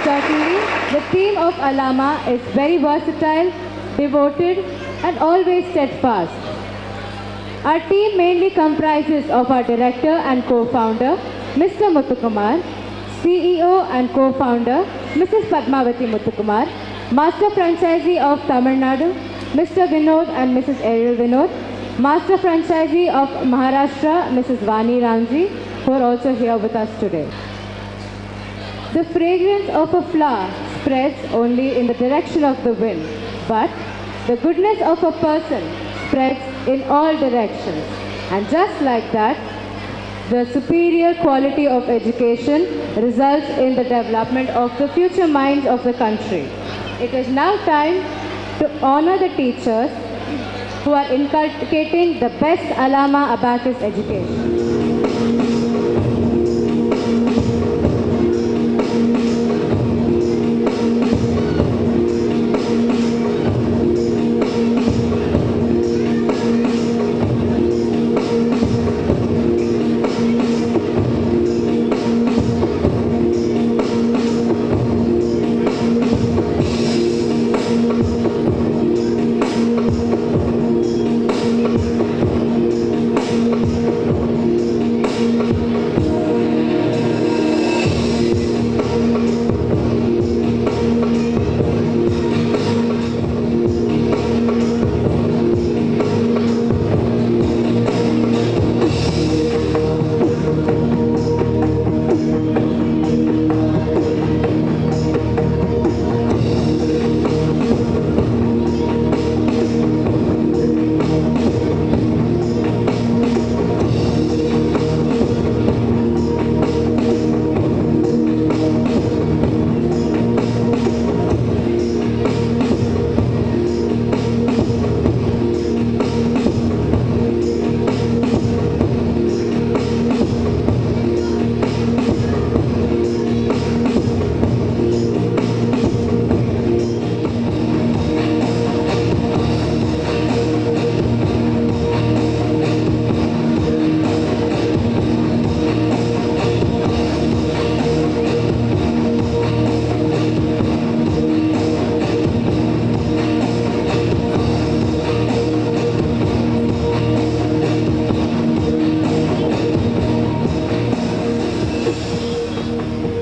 certainly, the team of Alama is very versatile, devoted, and always steadfast. Our team mainly comprises of our director and co-founder, Mr. Muthukumar, CEO and co-founder, Mrs. Padmavati Muthukumar, Master Franchisee of Tamil Nadu, Mr. Vinod and Mrs. Ariel Vinod, Master Franchisee of Maharashtra, Mrs. Vani Ramji, who are also here with us today. The fragrance of a flower spreads only in the direction of the wind, but the goodness of a person spreads in all directions. And just like that, the superior quality of education results in the development of the future minds of the country. It is now time to honor the teachers who are inculcating the best Alama Abacus education.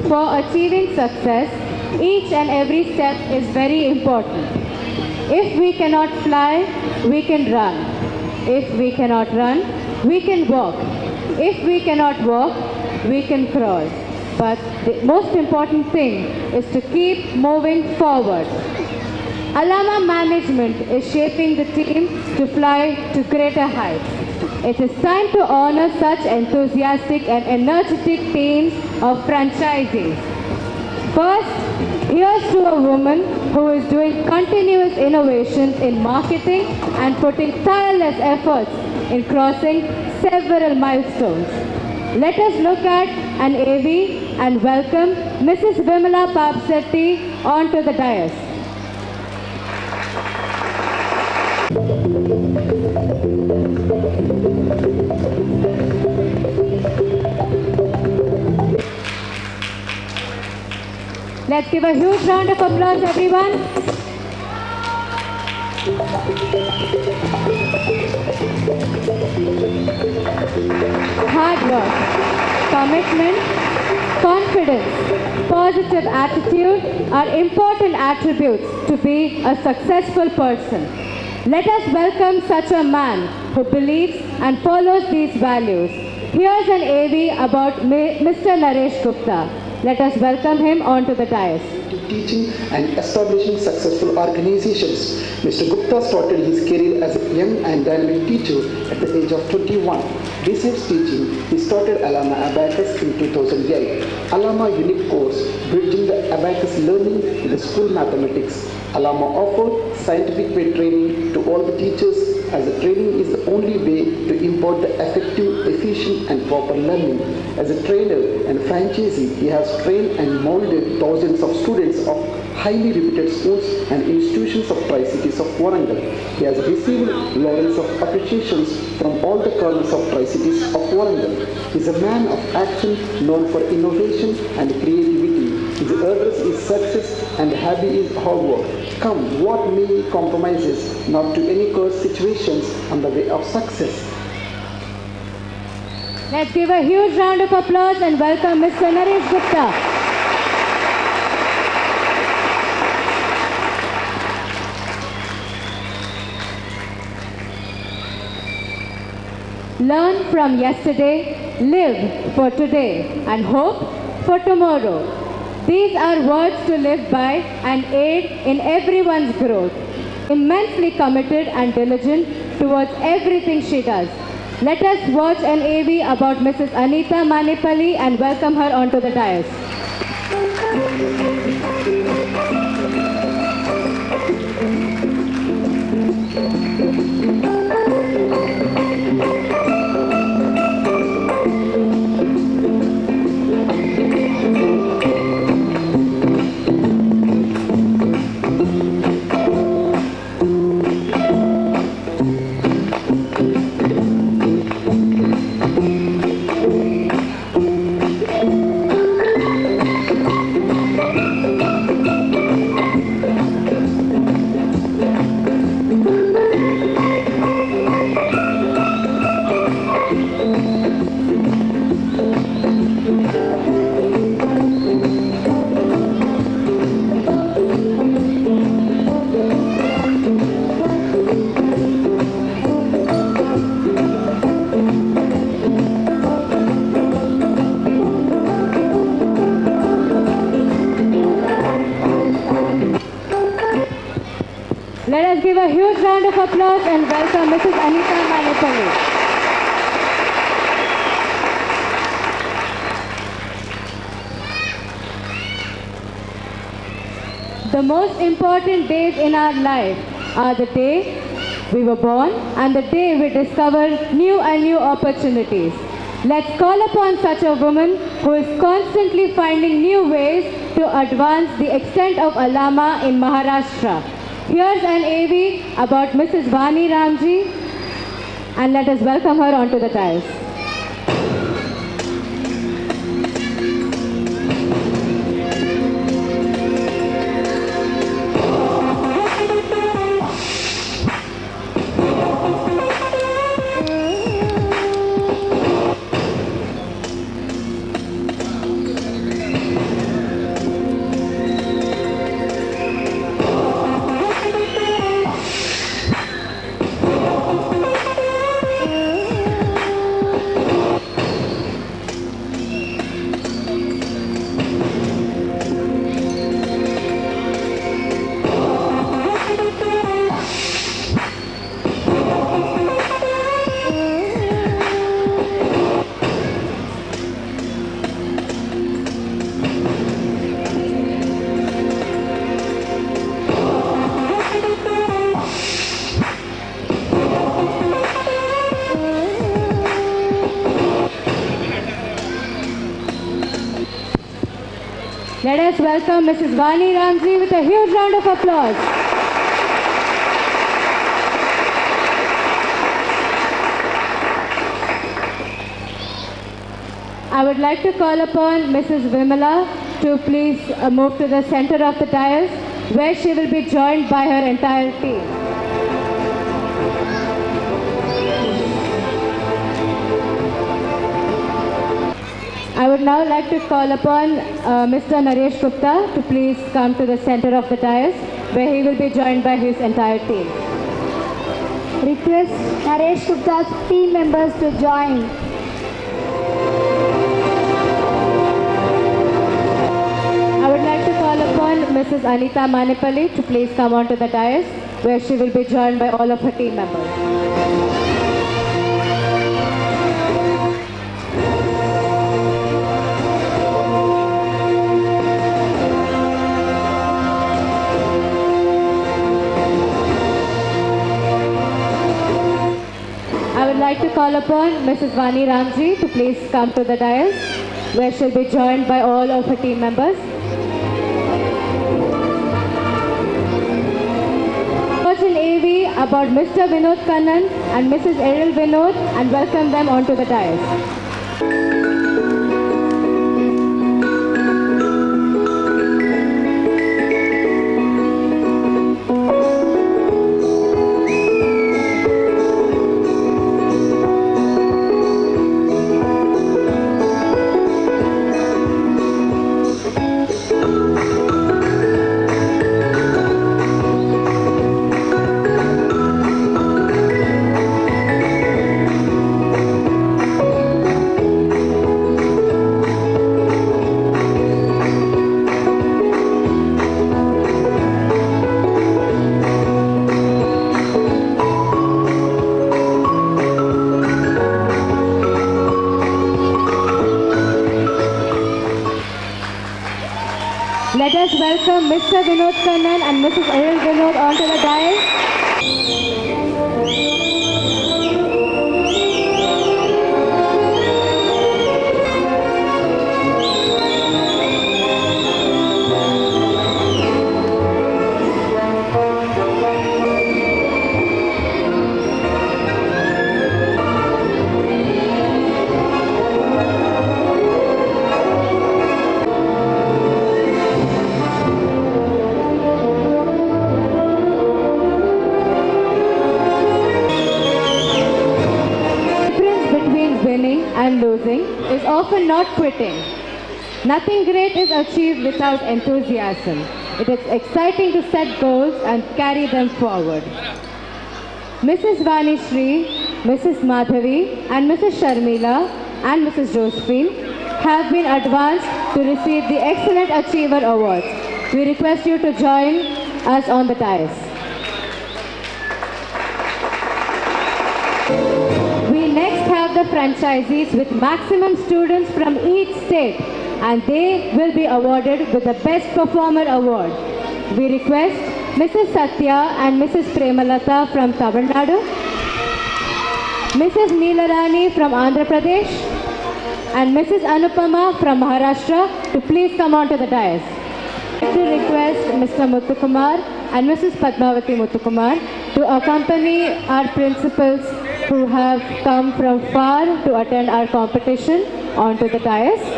For achieving success, each and every step is very important. If we cannot fly, we can run. If we cannot run, we can walk. If we cannot walk, we can crawl. But the most important thing is to keep moving forward. Alama management is shaping the team to fly to greater heights. It is time to honor such enthusiastic and energetic teams of franchisees. First, here's to a woman who is doing continuous innovations in marketing and putting tireless efforts in crossing several milestones. Let us look at an AV and welcome Mrs. Vimala Papsetti onto the dais. Let's give a huge round of applause, everyone. Hard work, commitment, confidence, positive attitude are important attributes to be a successful person. Let us welcome such a man who believes and follows these values. Here's an AV about Mr. Naresh Gupta. Let us welcome him onto the dais. Teaching and establishing successful organizations. Mr. Gupta started his career as a young and dynamic teacher at the age of 21. Besides teaching, he started Alama Abacus in 2008. Alama unique course, bridging the Abacus learning with the school mathematics. Alama offered scientific way training to all the teachers, as the training is the only way to impart the effective, efficient and proper learning. As a trainer and franchisee, he has trained and molded thousands of students of highly reputed schools and institutions of Tri-Cities of Warangal. He has received laurels of appreciations from all the corners of Tri-Cities of Warangal. He is a man of action known for innovation and creativity. His address is success and happy is hard work. Come, what may compromises, not to any curse situations on the way of success. Let's give a huge round of applause and welcome Mr. Naresh Gupta. Learn from yesterday, live for today, and hope for tomorrow. These are words to live by and aid in everyone's growth. Immensely committed and diligent towards everything she does. Let us watch an AV about Mrs. Anita Manipally and welcome her onto the dais. Let us give a huge round of applause and welcome Mrs. Anita Manipally. The most important days in our life are the day we were born and the day we discover new and new opportunities. Let's call upon such a woman who is constantly finding new ways to advance the extent of Alama in Maharashtra. Here's an AV about Mrs. Vani Ramji, and let us welcome her onto the dais. Let us welcome Mrs. Vani Ramji with a huge round of applause. I would like to call upon Mrs. Vimala to please move to the center of the dais, where she will be joined by her entire team. I would now like to call upon Mr. Naresh Gupta to please come to the center of the dais, where he will be joined by his entire team. Request Naresh Gupta's team members to join. I would like to call upon Mrs. Anita Manipally to please come onto the dais, where she will be joined by all of her team members. I would like to call upon Mrs. Vani Ramji to please come to the dais, where she'll be joined by all of her team members. Watch an AV about Mr. Vinod Kannan and Mrs. Eril Vinod and welcome them onto the dais. Let us welcome Mr. Vinod Kannan and Mrs. Aril Vinod onto the dais. And losing is often not quitting. Nothing great is achieved without enthusiasm. It is exciting to set goals and carry them forward. Mrs. Vani Shri, Mrs. Madhavi and Mrs. Sharmila and Mrs. Josephine have been advanced to receive the Excellent Achiever Awards. We request you to join us on the dais. We next have the franchisees with maximum students from each state, and they will be awarded with the Best Performer Award. We request Mrs. Satya and Mrs. Premalata from Tamil Nadu, Mrs. Neelarani from Andhra Pradesh, and Mrs. Anupama from Maharashtra to please come on to the dais. To request Mr. Muthukumar and Mrs. Padmavati Muthukumar to accompany our principals who have come from far to attend our competition onto the dais. I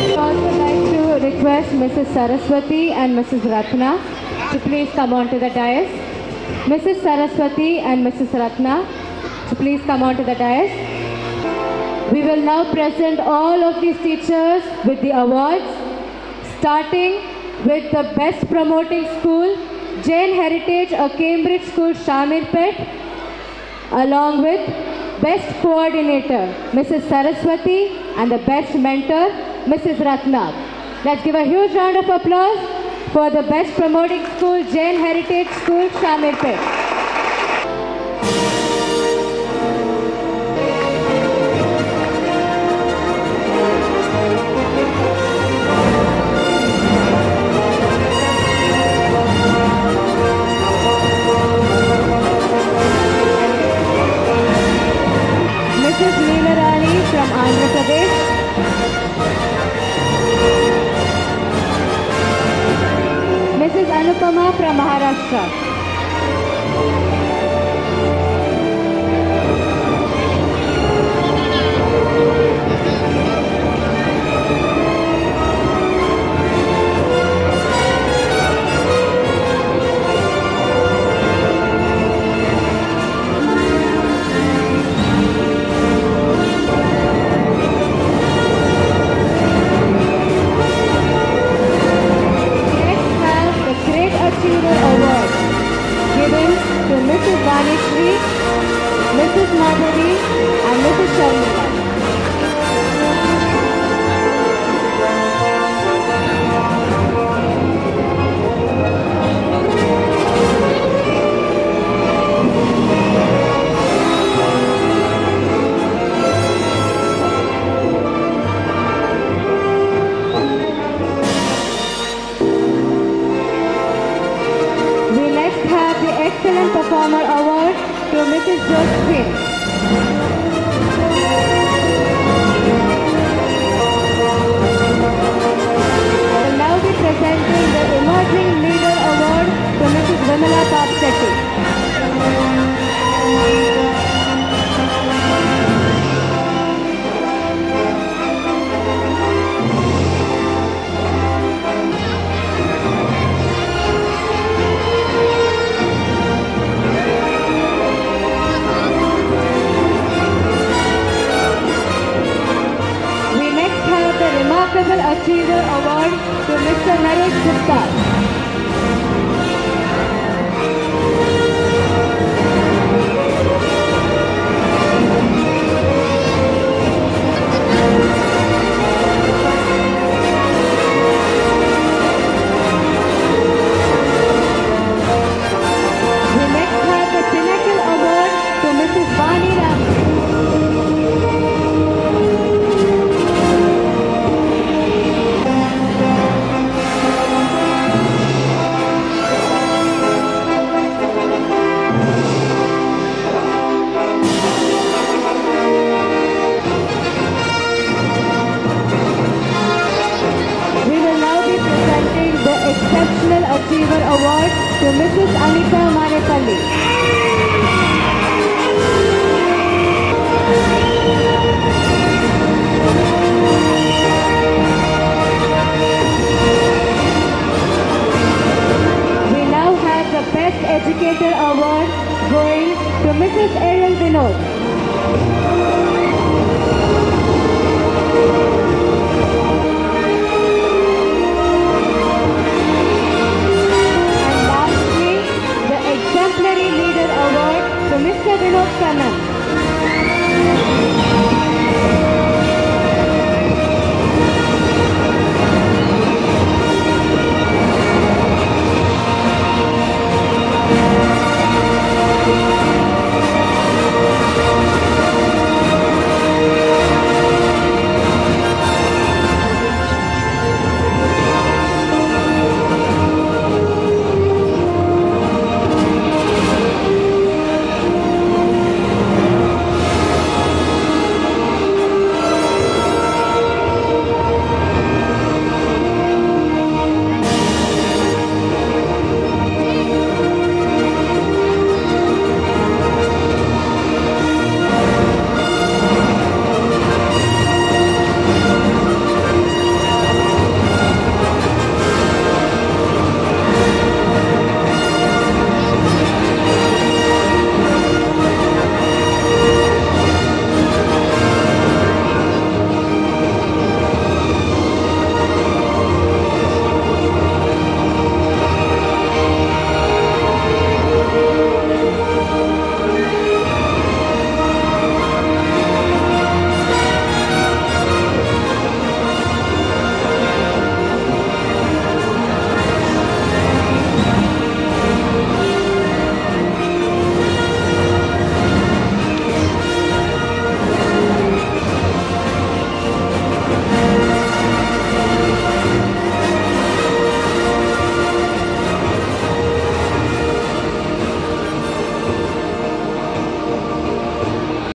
would also like to request Mrs. Saraswati and Mrs. Ratna to please come on to the dais. Mrs. Saraswati and Mrs. Ratna to please come on to the dais. We will now present all of these teachers with the awards, starting with the Best Promoting School, Jain Heritage, a Cambridge School, Shamirpet, along with Best Coordinator, Mrs. Saraswati, and the Best Mentor, Mrs. Ratna. Let's give a huge round of applause for the Best Promoting School, Jain Heritage School, Shamirpet. Mrs. Neelarani from Andhra Pradesh, Mrs. Anupama from Maharashtra, Mrs. Vani Shri, Mrs. Madhavi and Mrs. Sharmila. Excellent Performer Award to Mrs. Josephine. We will now be presenting the Emerging Leader Award to Mrs. Vimala Papsetti. Achiever Award to Mrs. Anita Manepalli. We now have the Best Educator Award going to Mrs. Ariel Vinod.